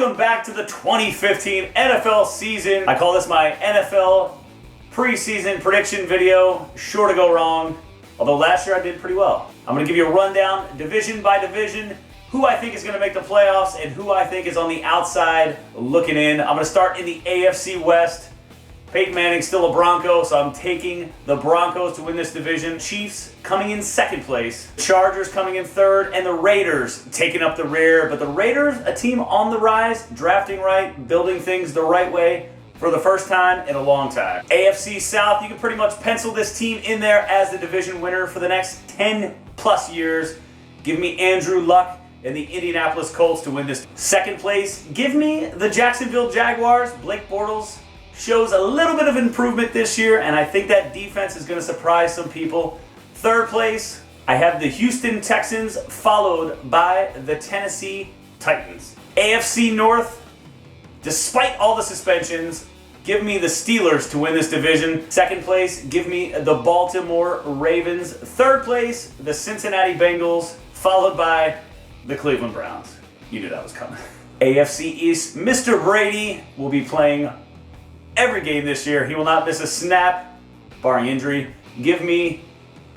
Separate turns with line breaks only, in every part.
Welcome back to the 2015 NFL season. I call this my NFL preseason prediction video. Sure to go wrong, although last year I did pretty well. I'm going to give you a rundown, division by division, who I think is going to make the playoffs and who I think is on the outside looking in. I'm going to start in the AFC West. Peyton Manning's still a Bronco, so I'm taking the Broncos to win this division. Chiefs coming in second place. Chargers coming in third, and the Raiders taking up the rear. But the Raiders, a team on the rise, drafting right, building things the right way for the first time in a long time. AFC South, you can pretty much pencil this team in there as the division winner for the next 10 plus years. Give me Andrew Luck and the Indianapolis Colts to win this. Second place, give me the Jacksonville Jaguars. Blake Bortles shows a little bit of improvement this year, and I think that defense is going to surprise some people. Third place, I have the Houston Texans, followed by the Tennessee Titans. AFC North, despite all the suspensions, give me the Steelers to win this division. Second place, give me the Baltimore Ravens. Third place, the Cincinnati Bengals, followed by the Cleveland Browns. You knew that was coming. AFC East, Mr. Brady will be playing every game this year. He will not miss a snap, barring injury. Give me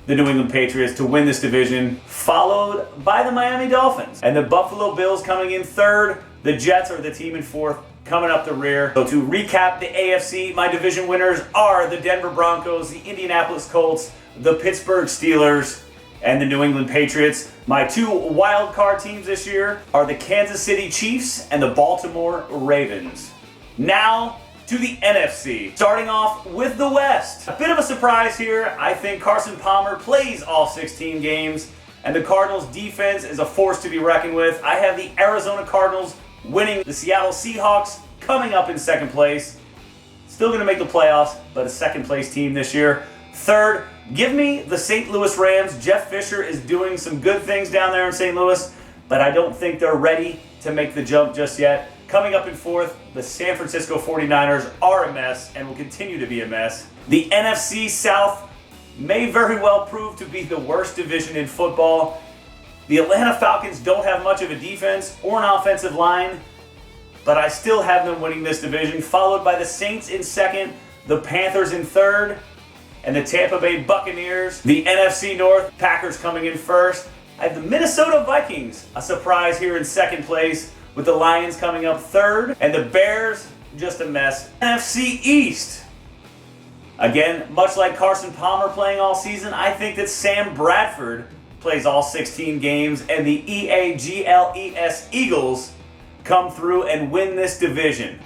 the New England Patriots to win this division, followed by the Miami Dolphins. And the Buffalo Bills coming in third. The Jets are the team in fourth, coming up the rear. So to recap the AFC, my division winners are the Denver Broncos, the Indianapolis Colts, the Pittsburgh Steelers, and the New England Patriots. My two wild card teams this year are the Kansas City Chiefs and the Baltimore Ravens. Now to the NFC. Starting off with the West. A bit of a surprise here. I think Carson Palmer plays all 16 games, and the Cardinals defense is a force to be reckoned with. I have the Arizona Cardinals winning, the Seattle Seahawks coming up in second place. Still going to make the playoffs, but a second place team this year. Third, give me the St. Louis Rams. Jeff Fisher is doing some good things down there in St. Louis, but I don't think they're ready to make the jump just yet. Coming up in fourth, the San Francisco 49ers are a mess and will continue to be a mess. The NFC South may very well prove to be the worst division in football. The Atlanta Falcons don't have much of a defense or an offensive line, but I still have them winning this division, followed by the Saints in second, the Panthers in third, and the Tampa Bay Buccaneers. The NFC North, Packers coming in first. I have the Minnesota Vikings, a surprise here in second place, with the Lions coming up third, and the Bears, just a mess. NFC East, again, much like Carson Palmer playing all season, I think that Sam Bradford plays all 16 games, and the EAGLES Eagles come through and win this division.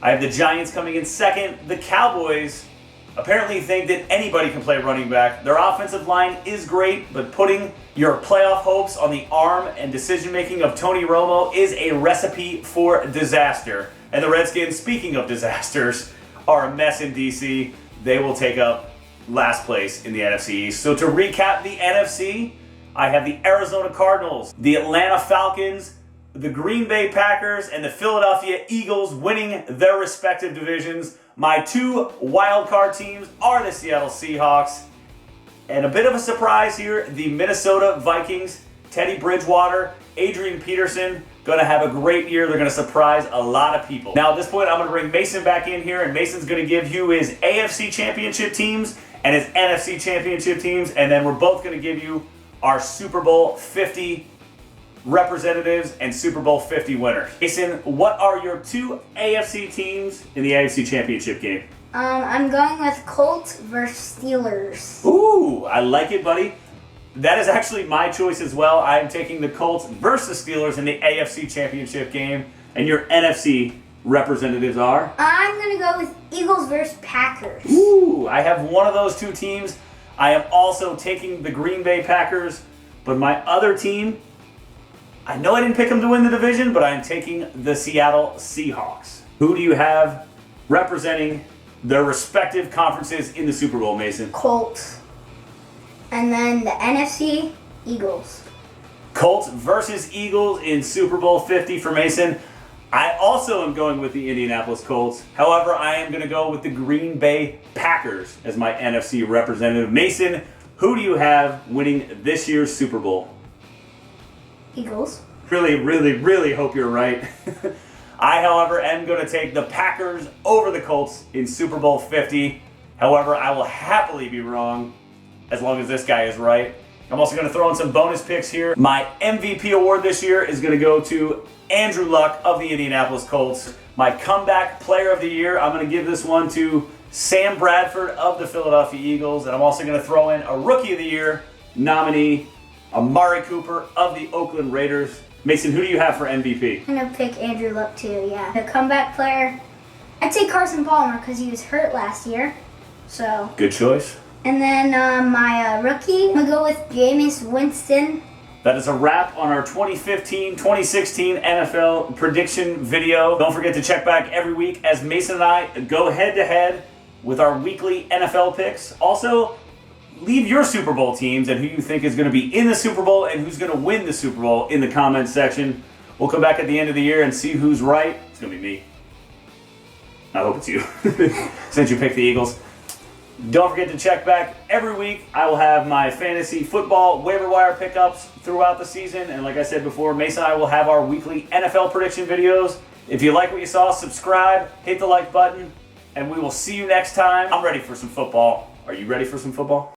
I have the Giants coming in second. The Cowboys apparently think that anybody can play running back. Their offensive line is great, but putting your playoff hopes on the arm and decision-making of Tony Romo is a recipe for disaster. And the Redskins, speaking of disasters, are a mess in DC. They will take up last place in the NFC East. So to recap the NFC, I have the Arizona Cardinals, the Atlanta Falcons, the Green Bay Packers, and the Philadelphia Eagles winning their respective divisions. My two wildcard teams are the Seattle Seahawks, and a bit of a surprise here, the Minnesota Vikings. Teddy Bridgewater, Adrian Peterson, going to have a great year. They're going to surprise a lot of people. Now at this point, I'm going to bring Mason back in here, and Mason's going to give you his AFC Championship teams and his NFC Championship teams, and then we're both going to give you our Super Bowl 50 representatives and Super Bowl 50 winners. Jason, what are your two AFC teams in the AFC Championship game?
I'm going with Colts versus Steelers.
Ooh, I like it, buddy. That is actually my choice as well. I'm taking the Colts versus Steelers in the AFC Championship game. And your NFC representatives are?
I'm going to go with Eagles versus Packers.
Ooh, I have one of those two teams. I am also taking the Green Bay Packers, but my other team, I know I didn't pick them to win the division, but I'm taking the Seattle Seahawks. Who do you have representing their respective conferences in the Super Bowl, Mason?
Colts. And then the NFC, Eagles.
Colts versus Eagles in Super Bowl 50 for Mason. I also am going with the Indianapolis Colts. However, I am going to go with the Green Bay Packers as my NFC representative. Mason, who do you have winning this year's Super Bowl?
Eagles.
Really hope you're right. I, however, am going to take the Packers over the Colts in Super Bowl 50. However, I will happily be wrong as long as this guy is right. I'm also going to throw in some bonus picks here. My MVP award this year is going to go to Andrew Luck of the Indianapolis Colts. My comeback player of the year, I'm going to give this one to Sam Bradford of the Philadelphia Eagles. And I'm also going to throw in a rookie of the year nominee, Amari Cooper of the Oakland Raiders. Mason, who do you have for MVP?
I'm going to pick Andrew Luck too, yeah. The comeback player, I'd say Carson Palmer because he was hurt last year. So.
Good choice.
And then my rookie, I'm going to go with Jameis Winston.
That is a wrap on our 2015-2016 NFL prediction video. Don't forget to check back every week as Mason and I go head-to-head with our weekly NFL picks. Also, leave your Super Bowl teams and who you think is going to be in the Super Bowl and who's going to win the Super Bowl in the comments section. We'll come back at the end of the year and see who's right. It's going to be me. I hope it's you, since you picked the Eagles. Don't forget to check back every week. I will have my fantasy football waiver wire pickups throughout the season. And like I said before, Mason and I will have our weekly NFL prediction videos. If you like what you saw, subscribe, hit the like button, and we will see you next time. I'm ready for some football. Are you ready for some football?